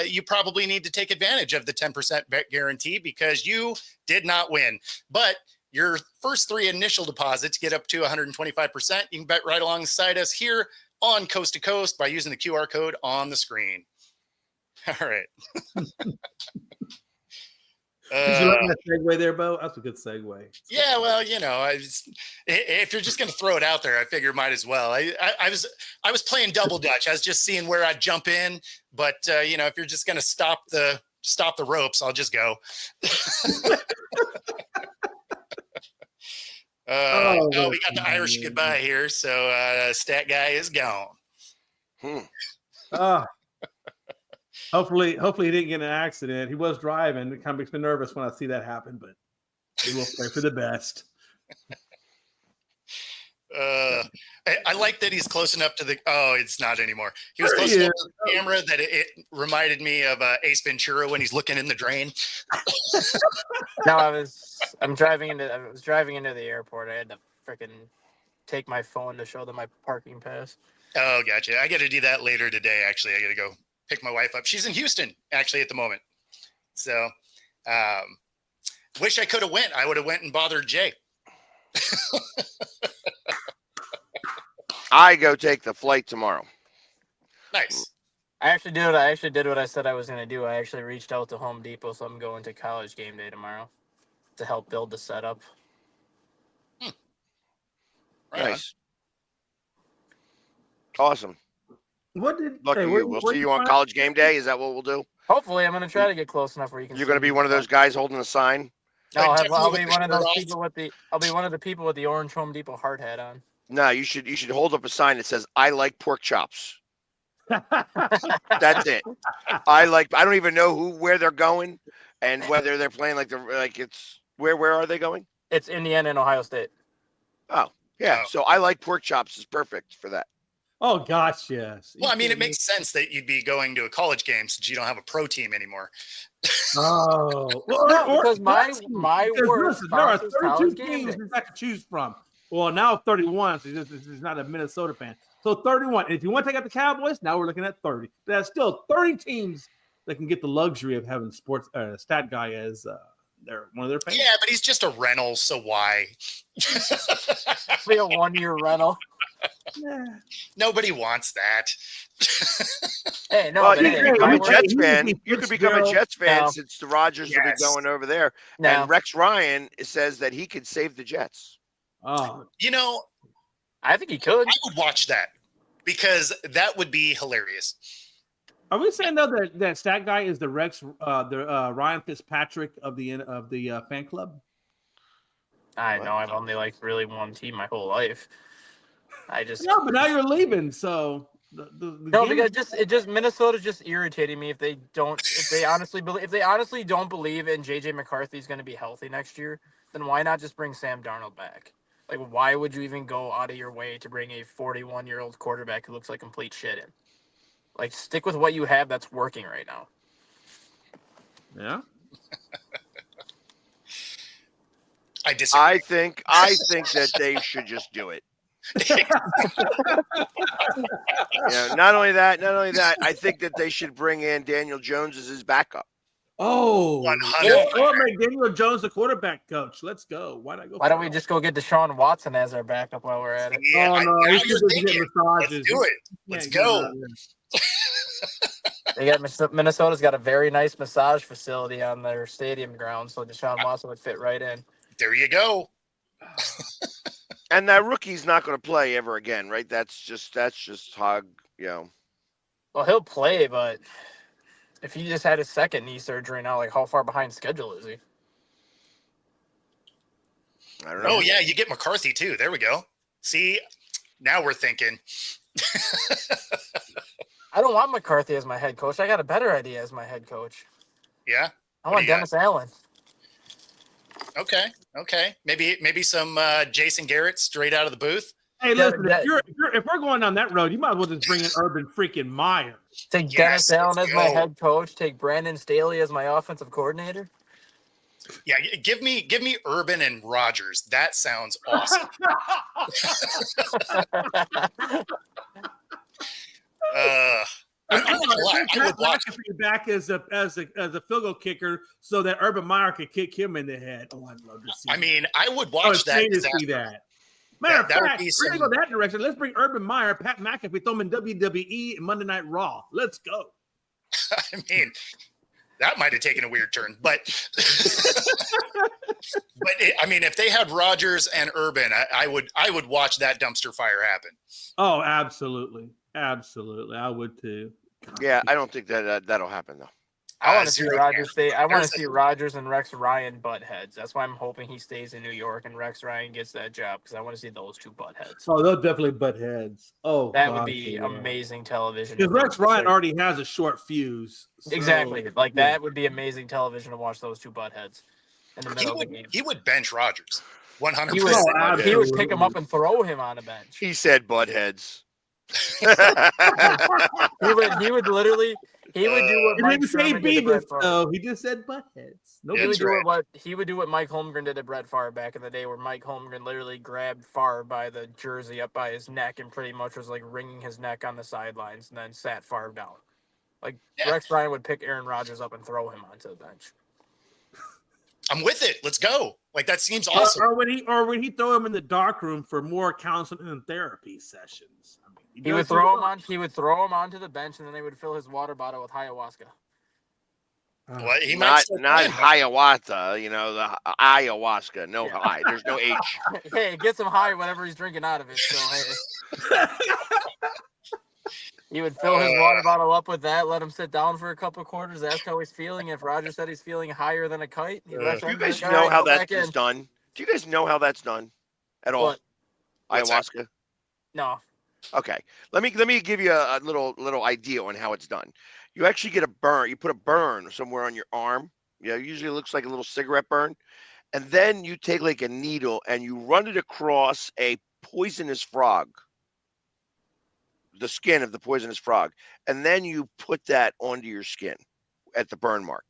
you probably need to take advantage of the 10% bet guarantee because you did not win. But your first 3 initial deposits get up to 125%. You can bet right alongside us here on Coast to Coast by using the QR code on the screen. All right. Did you like that segue there, Bo? That's a good segue. Yeah, well, if you're just going to throw it out there, I figure might as well. I was playing double dutch. I was just seeing where I'd jump in, but if you're just going to stop the ropes, I'll just go. We got the Irish goodbye here, so stat guy is gone. Hopefully he didn't get in an accident. He was driving. It kind of makes me nervous when I see that happen, but we will pray for the best. I like that he's close enough to it's not anymore. He was close enough to the camera that it reminded me of Ace Ventura when he's looking in the drain. No, I was driving into the airport. I had to freaking take my phone to show them my parking pass. Oh, gotcha. I got to do that later today. Actually, I got to go pick my wife up. She's in Houston actually at the moment. So, wish I could have went. I would have went and bothered Jay. I go take the flight tomorrow. Nice. I actually did what I said I was going to do. I actually reached out to Home Depot, so I'm going to College Game Day tomorrow to help build the setup. Right nice. Awesome. Lucky you. We'll see you on College Game Day. Is that what we'll do? Hopefully, I'm going to try to get close enough where you can. You're going to be one of those guys holding a sign. No, I'll be one of those people with the. I'll be one of the people with the orange Home Depot hard hat on. No, you should hold up a sign that says "I like pork chops." That's it. I don't even know where they're going, and whether they're playing it's where are they going? It's Indiana and Ohio State. Oh yeah, so I like pork chops is perfect for that. Oh gosh, yes. Well, I mean, it makes sense that you'd be going to a college game since you don't have a pro team anymore. Oh, because my work. There are 32 teams we've got to choose from. Well, now 31, so he's not a Minnesota fan. So 31. And if you want to take out the Cowboys, now we're looking at 30. But that's still 30 teams that can get the luxury of having stat guy as one of their fans. Yeah, but he's just a rental, so why? Be a 1-year rental. Yeah. Nobody wants that. Hey, no, well, you could become a Jets fan. You could become a Jets fan since the Rodgers will be going over there. No. And Rex Ryan says that he could save the Jets. Oh, I think he could. I would watch that because that would be hilarious. Are we saying though that stat guy is the Ryan Fitzpatrick of the fan club? I know. I've only really one team my whole life. But now you're leaving, so because Minnesota's just irritating me if they honestly don't believe in JJ McCarthy's going to be healthy next year, then why not just bring Sam Darnold back? Like, why would you even go out of your way to bring a 41-year-old quarterback who looks like complete shit in? Like, stick with what you have that's working right now. Yeah. I disagree. I think that they should just do it. Not only that, I think that they should bring in Daniel Jones as his backup. Oh, 100. Or make Daniel Jones the quarterback coach. Let's go. Why not go? Why don't we just go get Deshaun Watson as our backup while we're at it? Yeah, Let's do it. Let's go. Minnesota's got a very nice massage facility on their stadium ground, so Deshaun Watson would fit right in. There you go. And that rookie's not going to play ever again, right? That's just hog, Well, he'll play, but if he just had his second knee surgery now, like how far behind schedule is he? I don't know. Oh yeah, you get McCarthy too. There we go. See, now we're thinking. I don't want McCarthy as my head coach. I got a better idea as my head coach. Yeah. I want Dennis Allen. Okay. Maybe some Jason Garrett straight out of the booth. Hey, listen, if we're going down that road, you might as well just bring in Urban freaking Meyer. Take Dennis Allen as my head coach. Take Brandon Staley as my offensive coordinator. Yeah, give me Urban and Rodgers. That sounds awesome. I would watch back as a field goal kicker so that Urban Meyer could kick him in the head. Oh, I'd love to see. I mean, I would watch that. See that. Matter of fact, we're gonna go that direction. Let's bring Urban Meyer, Pat McAfee, throw him in WWE and Monday Night Raw. Let's go. I mean, that might have taken a weird turn, but I mean, if they had Rodgers and Urban, I would watch that dumpster fire happen. Oh, absolutely, I would too. God. Yeah, I don't think that'll happen though. I want to see Rodgers stay. I want to see Rodgers and Rex Ryan butt heads. That's why I'm hoping he stays in New York and Rex Ryan gets that job because I want to see those two butt heads. Oh, they'll definitely butt heads. Oh, that would be amazing television. Because Rex Ryan already has a short fuse. So, exactly, that would be amazing television to watch those two butt heads in the middle of the game. He would bench Rodgers 100%. He would pick him up and throw him on a bench. He said butt heads. he would literally. He would do what Mike Sherman did to Brett Favre. He just said butt heads. He would do what Mike Holmgren did to Brett Favre back in the day, where Mike Holmgren literally grabbed Favre by the jersey up by his neck and pretty much was like wringing his neck on the sidelines, and then sat Favre down. Rex Ryan would pick Aaron Rodgers up and throw him onto the bench. I'm with it. Let's go. That seems awesome. Or would he throw him in the dark room for more counseling and therapy sessions? He would throw him onto the bench, and then they would fill his water bottle with ayahuasca. What? He not ayahuasca, the ayahuasca. No high. There's no H. Hey, it gets him high whenever he's drinking out of it. So hey. He would fill his water bottle up with that, let him sit down for a couple quarters, ask how he's feeling. If Roger said he's feeling higher than a kite, do you guys know how that's done? Do you guys know how that's done at all? Ayahuasca? No. Okay, let me give you a little idea on how it's done. You actually get a burn. You put a burn somewhere on your arm. Usually it looks like a little cigarette burn, and then you take like a needle and you run it across a poisonous frog, the skin of the poisonous frog, and then you put that onto your skin at the burn mark.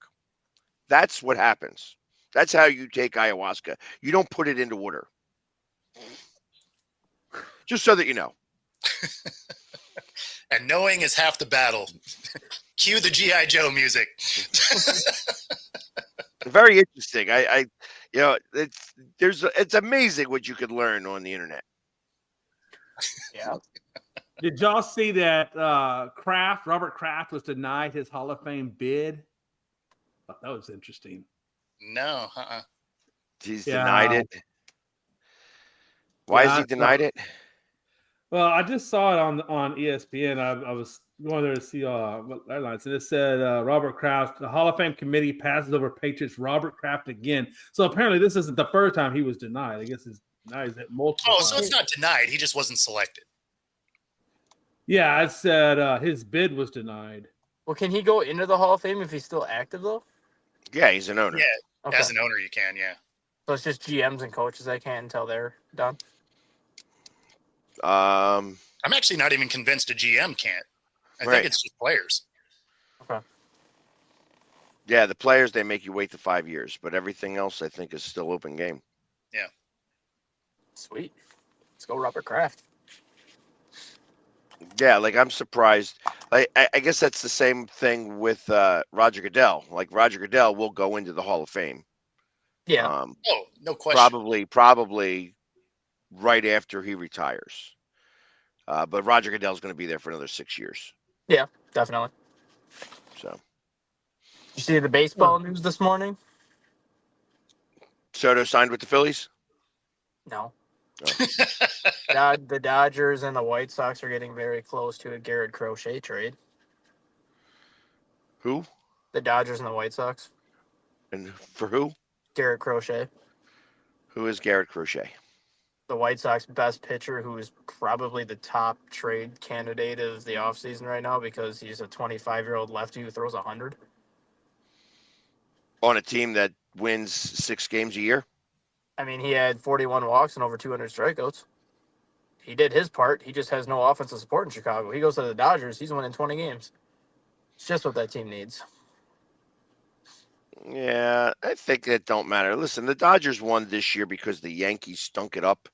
That's what happens. That's how you take ayahuasca. You don't put it into water. Just so that you know. And knowing is half the battle. Cue the G.I. Joe music. Very interesting. It's amazing what you could learn on the internet. Yeah. Did y'all see that Robert Kraft was denied his Hall of Fame bid? Oh, that was interesting. No, He's denied it. Why is he denied it? Well, I just saw it on ESPN. I was going there to see what headlines, and it said Robert Kraft, the Hall of Fame committee passes over Patriots Robert Kraft again. So apparently, this isn't the first time he was denied. I guess it's denied multiple. Oh, so it's not denied. He just wasn't selected. Yeah, I said his bid was denied. Well, can he go into the Hall of Fame if he's still active though? Yeah, he's an owner. Yeah, okay. As an owner, you can. Yeah. So it's just GMs and coaches that can't until they're done. I'm actually not even convinced a GM can't. I think it's just players. Okay. Yeah, the players, they make you wait the 5 years, but everything else I think is still open game. Yeah. Sweet. Let's go Robert Kraft. Yeah, I'm surprised. I guess that's the same thing with Roger Goodell. Roger Goodell will go into the Hall of Fame. Yeah. No question. Probably right after he retires. But Roger Goodell's going to be there for another 6 years. Yeah, definitely. So, You see the baseball news this morning? Soto signed with the Phillies? No. Oh. The Dodgers and the White Sox are getting very close to a Garrett Crochet trade. Who? The Dodgers and the White Sox. And for who? Garrett Crochet. Who is Garrett Crochet? The White Sox best pitcher, who is probably the top trade candidate of the offseason right now because he's a 25-year-old lefty who throws 100. On a team that wins 6 games a year? I mean, he had 41 walks and over 200 strikeouts. He did his part. He just has no offensive support in Chicago. He goes to the Dodgers. He's winning 20 games. It's just what that team needs. Yeah, I think it don't matter. Listen, the Dodgers won this year because the Yankees stunk it up.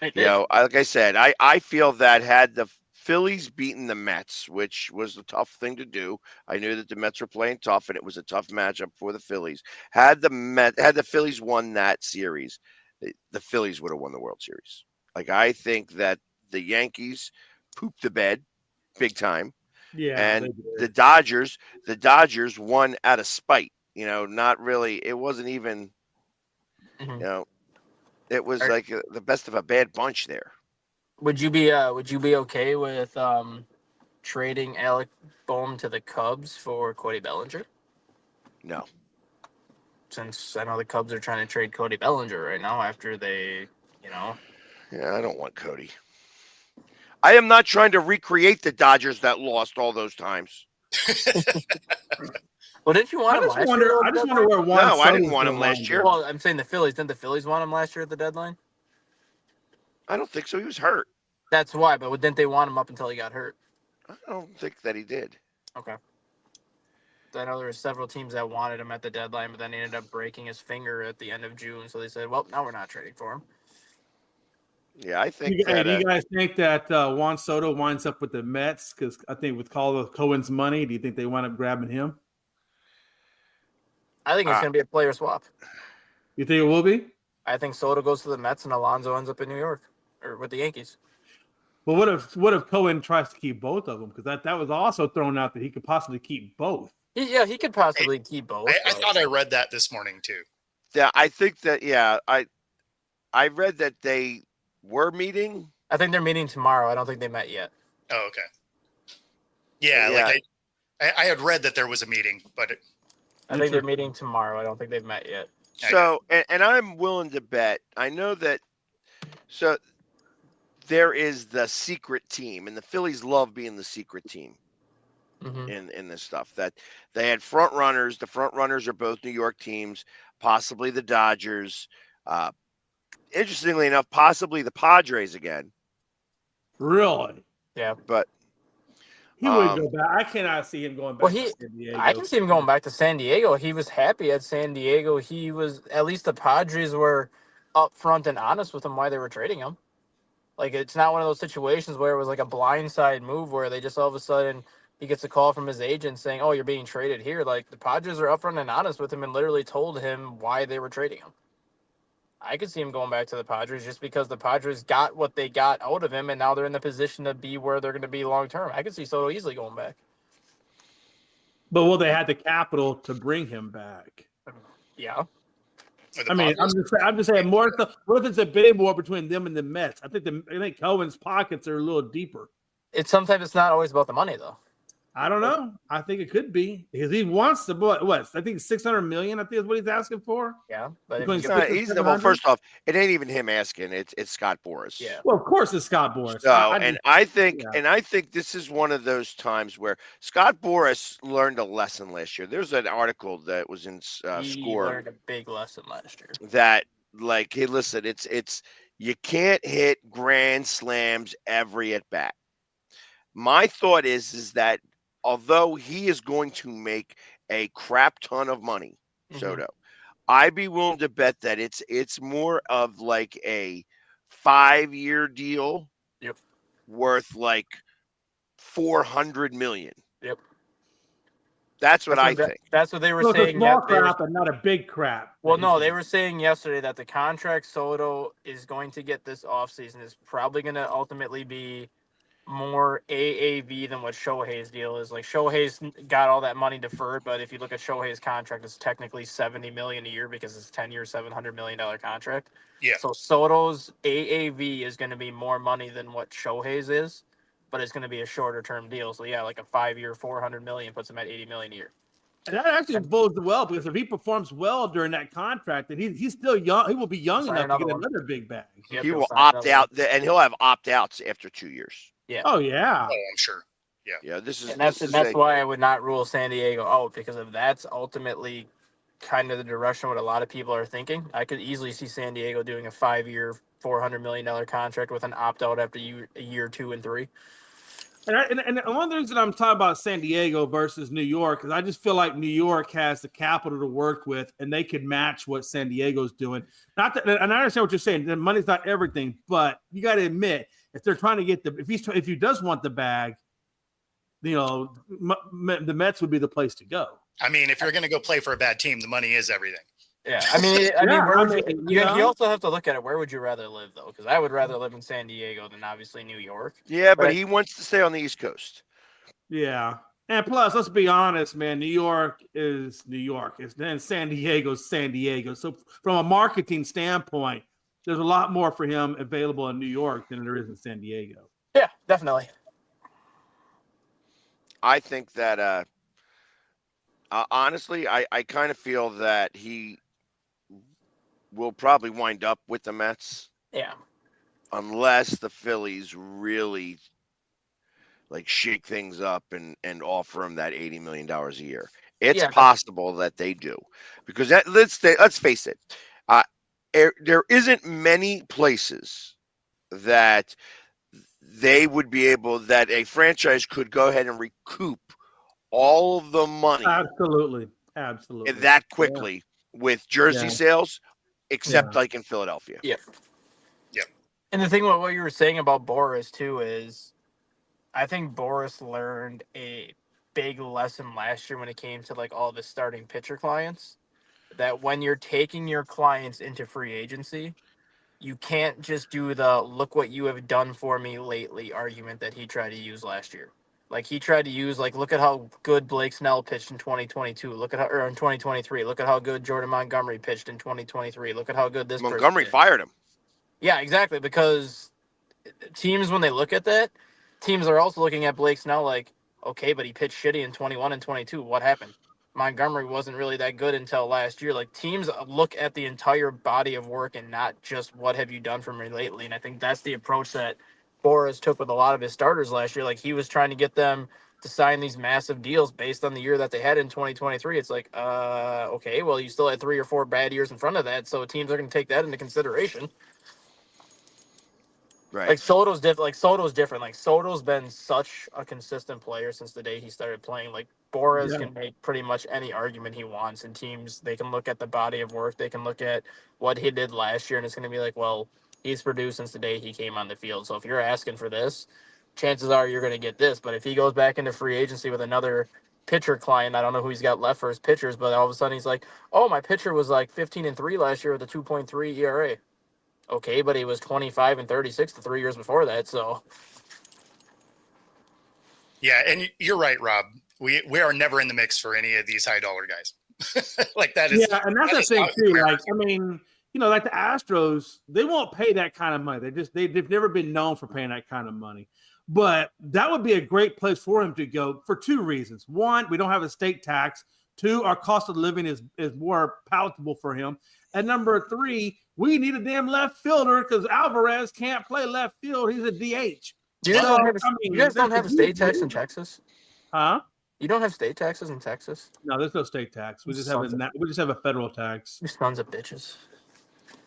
Like I said, I feel that had the Phillies beaten the Mets, which was a tough thing to do. I knew that the Mets were playing tough, and it was a tough matchup for the Phillies. Had the Phillies won that series, the Phillies would have won the World Series. Like, I think that the Yankees pooped the bed big time. Yeah, and the Dodgers won out of spite. Not really. It wasn't even. It was like the best of a bad bunch there. Would you be okay with trading Alec Boehm to the Cubs for Cody Bellinger? No. Since I know the Cubs are trying to trade Cody Bellinger right now after they, Yeah, I don't want Cody. I am not trying to recreate the Dodgers that lost all those times. Well, didn't you want him last year? I just wonder where Juan No, Soto I didn't want him last year. Well, I'm saying the Phillies. Didn't the Phillies want him last year at the deadline? I don't think so. He was hurt. That's why, but didn't they want him up until he got hurt? I don't think that he did. Okay. I know there were several teams that wanted him at the deadline, but then he ended up breaking his finger at the end of June. So they said, well, now we're not trading for him. Yeah, I think do that. You guys think that Juan Soto winds up with the Mets? Because I think with Cohen's money, do you think they wind up grabbing him? I think it's going to be a player swap. You think it will be? I think Soto goes to the Mets and Alonso ends up in New York or with the Yankees. Well, what if Cohen tries to keep both of them? Because that was also thrown out that he could possibly keep both. He could possibly keep both. I thought I read that this morning too. Yeah, I think that. Yeah, I read that they were meeting. I think they're meeting tomorrow. I don't think they met yet. Oh, okay. Yeah. Like I had read that there was a meeting, but I think they're meeting tomorrow. I don't think they've met yet. So, and I'm willing to bet. I know that. So there is the secret team, and the Phillies love being the secret team. In this stuff, that they had front runners. The front runners are both New York teams, possibly the Dodgers. Interestingly enough, possibly the Padres again. Really? Yeah. But he would go back. I cannot see him going back to San Diego. I can see him going back to San Diego. He was happy at San Diego. He was, at least the Padres were upfront and honest with him why they were trading him. Like, it's not one of those situations where it was like a blindside move where they just all of a sudden he gets a call from his agent saying, oh, you're being traded here. Like, the Padres are upfront and honest with him and literally told him why they were trading him. I could see him going back to the Padres just because the Padres got what they got out of him, and now they're in the position to be where they're going to be long term. I could see Soto easily going back. But will they have the capital to bring him back? Yeah. I mean, I'm just saying more. What if it's a bidding war between them and the Mets? I think Cohen's pockets are a little deeper. Sometimes it's not always about the money, though. I don't know. I think it could be because he wants to. What? I think $600 million. I think is what he's asking for. Yeah, but well, first off, it ain't even him asking. It's Scott Boras. Yeah. Well, of course it's Scott Boras. So, I think this is one of those times where Scott Boras learned a lesson last year. There's an article that was in Score. He learned a big lesson last year. That, like, hey, listen, it's you can't hit grand slams every at bat. My thought is that although he is going to make a crap ton of money, Soto, I'd be willing to bet that it's more of like a 5-year deal worth like $400 million. Yep. That's what I think. That's what they were saying. A small crap and not a big crap. Well, no, they were saying yesterday that the contract Soto is going to get this offseason is probably going to ultimately be more AAV than what Shohei's deal is. Like Shohei's got all that money deferred, but if you look at Shohei's contract, it's technically $70 million a year because it's a 10-year, $700 million contract. Yeah. So Soto's AAV is going to be more money than what Shohei's is, but it's going to be a shorter term deal. So yeah, like a 5-year, $400 million puts him at $80 million a year. And that actually bodes well because if he performs well during that contract, then he's still young. He will be young enough to get another big bag. Yep, he will opt out, and he'll have opt outs after 2 years. Yeah. Oh yeah. Oh, I'm sure. Yeah. Yeah. This is that's why I would not rule San Diego out, because if that's ultimately kind of the direction what a lot of people are thinking, I could easily see San Diego doing a 5-year, $400 million contract with an opt out after year 2 and 3. And one of the reasons I'm talking about San Diego versus New York is I just feel like New York has the capital to work with, and they could match what San Diego's doing. Not that, and I understand what you're saying. The money's not everything, but you got to admit, if they're trying to get if he does want the bag, you know, the Mets would be the place to go. I mean, if you're going to go play for a bad team, the money is everything. Yeah, you also have to look at it. Where would you rather live, though? Because I would rather live in San Diego than obviously New York. Yeah, but he wants to stay on the East Coast. Yeah, and plus, let's be honest, man. New York is New York. Then San Diego's San Diego. So from a marketing standpoint, there's a lot more for him available in New York than there is in San Diego. Yeah, definitely. I think that honestly, I kind of feel that he will probably wind up with the Mets. Yeah. Unless the Phillies really like shake things up and offer him that $80 million a year. It's possible that they do, because let's face it, there isn't many places that they would be able, that a franchise could go ahead and recoup all of the money absolutely that quickly with jersey sales, except like in Philadelphia. Yeah. And the thing about what you were saying about Boris too is, I think Boris learned a big lesson last year when it came to like all the starting pitcher clients, that when you're taking your clients into free agency, you can't just do the "look what you have done for me lately" argument that he tried to use last year. Like he tried to use look at how good Blake Snell pitched in 2022. Look at how, or in 2023. Look at how good Jordan Montgomery pitched in 2023. Look at how good this Montgomery fired him. Yeah, exactly. Because teams, when they look at that, teams are also looking at Blake Snell like, okay, but he pitched shitty in 21 and 22. What happened? Montgomery wasn't really that good until last year. Like teams look at the entire body of work and not just what have you done for me lately. And I think that's the approach that Boras took with a lot of his starters last year. Like he was trying to get them to sign these massive deals based on the year that they had in 2023. It's like, okay, well, you still had 3 or 4 bad years in front of that, so teams are going to take that into consideration. Right. Like Soto's different. Like Soto's been such a consistent player since the day he started playing. Like Boras can make pretty much any argument he wants, and teams, they can look at the body of work, they can look at what he did last year, and it's going to be like, well, he's produced since the day he came on the field. So if you're asking for this, chances are you're going to get this. But if he goes back into free agency with another pitcher client, I don't know who he's got left for his pitchers, but all of a sudden he's like, oh, my pitcher was like 15-3 last year with a 2.3 ERA. Okay, but he was 25-36 the 3 years before that. So, yeah, and you're right, Rob. We are never in the mix for any of these high dollar guys. Like that is, and that's the thing too. Like, I mean, like the Astros, they won't pay that kind of money. They've never been known for paying that kind of money. But that would be a great place for him to go for 2 reasons. One, we don't have a state tax. 2, our cost of living is more palatable for him. And number 3, we need a damn left fielder because Alvarez can't play left field. He's a DH. You guys don't have a state tax in Texas? Huh? You don't have state taxes in Texas? No, there's no state tax. We just have a federal tax. You sons of bitches.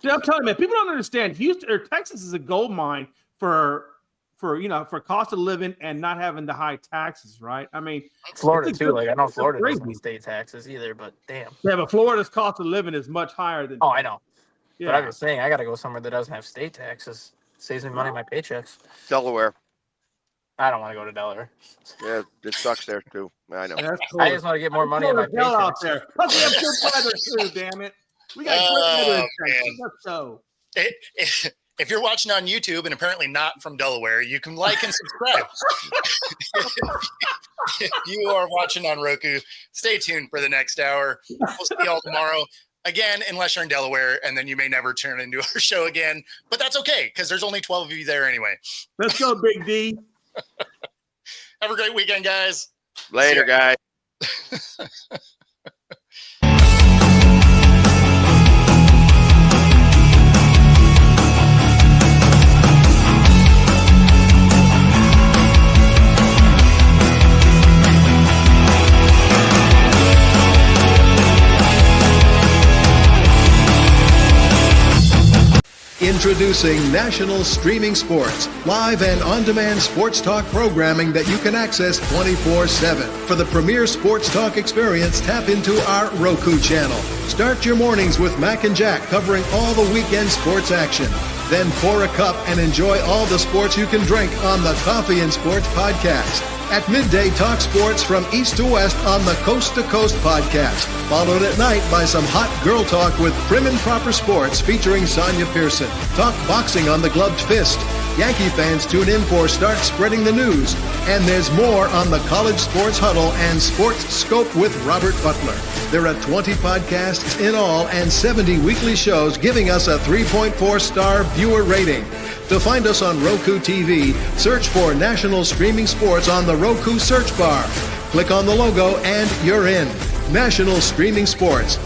See, I'm telling you, man, people don't understand. Houston or Texas is a gold mine for cost of living and not having the high taxes, right? I mean, Florida too. Like I know Florida doesn't have state taxes either, but damn. Yeah, but Florida's cost of living is much higher than. Oh, I know. Yeah. But I'm just saying, I got to go somewhere that doesn't have state taxes. Saves me money on my paychecks. Delaware. I don't want to go to Delaware. Yeah, it sucks there too. I know. I just want to get more money on my paychecks. Out there. Plus, we have good weather too. Damn it, we got good weather in Texas. Let's go. if you're watching on YouTube and apparently not from Delaware, you can like and subscribe. If you are watching on Roku, stay tuned for the next hour. We'll see y'all tomorrow. Again, unless you're in Delaware, and then you may never turn into our show again. But that's okay, because there's only 12 of you there anyway. Let's go, Big D. Have a great weekend, guys. Later, guys. Introducing National Streaming Sports, live and on-demand sports talk programming that you can access 24/7. For the premier sports talk experience, tap into our Roku channel. Start your mornings with Mac and Jack covering all the weekend sports action. Then pour a cup and enjoy all the sports you can drink on the Coffee and Sports podcast. At midday, talk sports from east to west on the Coast to Coast podcast. Followed at night by some hot girl talk with Prim and Proper Sports featuring Sonia Pearson. Talk boxing on the Gloved Fist. Yankee fans tune in for Start Spreading the News. And there's more on the College Sports Huddle and Sports Scope with Robert Butler. There are 20 podcasts in all and 70 weekly shows giving us a 3.4-star viewer rating. To find us on Roku TV, search for National Streaming Sports on the Roku search bar. Click on the logo and you're in. National Streaming Sports.